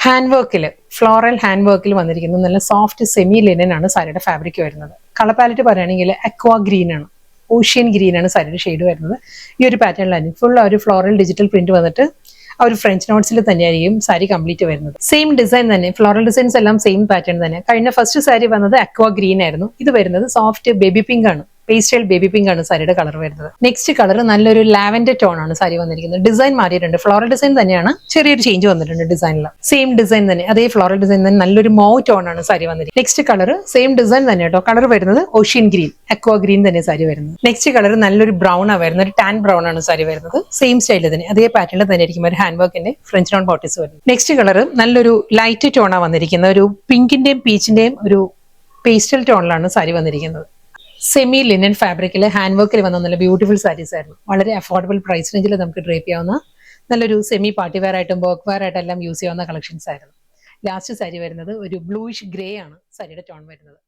Hand വർക്കിൽ floral hand വർക്കിൽ വന്നിരിക്കുന്നത് നല്ല സോഫ്റ്റ് സെമി ലിനൻ ആണ് സാരിയുടെ ഫാബ്രിക് വരുന്നത്. കളർ പാലറ്റ് പറയുകയാണെങ്കിൽ അക്വാ ഗ്രീൻ ആണ്, ഓഷ്യൻ ഗ്രീൻ ആണ് സാരിയുടെ ഷെയ്ഡ് വരുന്നത്. ഈ ഒരു പാറ്റേണിലാണ് ഫുൾ ഒരു ഫ്ലോറൽ ഡിജിറ്റൽ പ്രിന്റ് വന്നിട്ട് ആ ഒരു ഫ്രഞ്ച് നോട്ട്സിൽ തന്നെയായിരിക്കും സാരി കംപ്ലീറ്റ് വരുന്നത്. സെയിം ഡിസൈൻ തന്നെ, ഫ്ലോറൽ ഡിസൈൻസ് എല്ലാം സെയിം പാറ്റേൺ തന്നെ. കഴിഞ്ഞ ഫസ്റ്റ് സാരി വന്നത് അക്വാ ഗ്രീൻ ആയിരുന്നു. ഇത് വരുന്നത് സോഫ്റ്റ് ബേബി പിങ്ക് ആണ്, പേസ്റ്റൽ ബേബി പിങ്ക് ആണ് സാരിയുടെ കളർ വരുന്നത്. നെക്സ്റ്റ് കളർ നല്ലൊരു ലാവൻഡർ ടോൺ ആണ് സാരി വന്നിരിക്കുന്നത്. ഡിസൈൻ മാറിയിട്ടുണ്ട്, ഫ്ലോറൽ ഡിസൈൻ തന്നെയാണ്, ചെറിയൊരു ചേഞ്ച് വന്നിട്ടുണ്ട് ഡിസൈനിൽ. സെയിം ഡിസൈൻ തന്നെ, അതേ ഫ്ലോറൽ ഡിസൈൻ തന്നെ, നല്ലൊരു മൗ ടോൺ ആണ് സാരി വന്നിരിക്കുന്നത്. നെക്സ്റ്റ് കളർ സെയിം ഡിസൈൻ തന്നെ കേട്ടോ, കളർ വരുന്നത് ഓഷ്യൻ ഗ്രീൻ, അക്വാ ഗ്രീൻ തന്നെ സാരി വരുന്നത്. നെക്സ്റ്റ് കളർ നല്ലൊരു ബ്രൗൺ ആണ് വരുന്നത്, ഒരു ടാൻ ബ്രൗൺ ആണ് സാരി വരുന്നത്. സെയിം സ്റ്റൈലിൽ തന്നെ, അതേ പാറ്റേണിൽ തന്നെ ആയിരിക്കും ഒരു ഹാൻഡ് വർക്കിന്റെ ഫ്രഞ്ച് നോൺ ബോട്ടീസ് വരുന്നത്. നെക്സ്റ്റ് കളർ നല്ലൊരു ലൈറ്റ് ടോൺ ആണ് വന്നിരിക്കുന്നത്, ഒരു പിങ്കിന്റെയും പീച്ചിന്റെയും ഒരു പേസ്റ്റൽ ടോണിലാണ് സാരി വന്നിരിക്കുന്നത്. സെമി ലിനൻ ഫാബ്രിക്കിൽ ഹാൻഡ് വർക്കിൽ വന്ന നല്ല ബ്യൂട്ടിഫുൾ സാരീസ് ആയിരുന്നു. വളരെ അഫോർഡബിൾ പ്രൈസ് റേഞ്ചിൽ നമുക്ക് ഡ്രേപ്പ് ചെയ്യാവുന്ന നല്ലൊരു സെമി പാർട്ടി വെയർ ആയിട്ടും വർക്ക് വെയർ ആയിട്ടും എല്ലാം യൂസ് ചെയ്യാവുന്ന കളക്ഷൻസ് ആയിരുന്നു. ലാസ്റ്റ് സാരി വരുന്നത് ഒരു ബ്ലൂയിഷ് ഗ്രേ ആണ് സാരിയുടെ ടോൺ വരുന്നത്.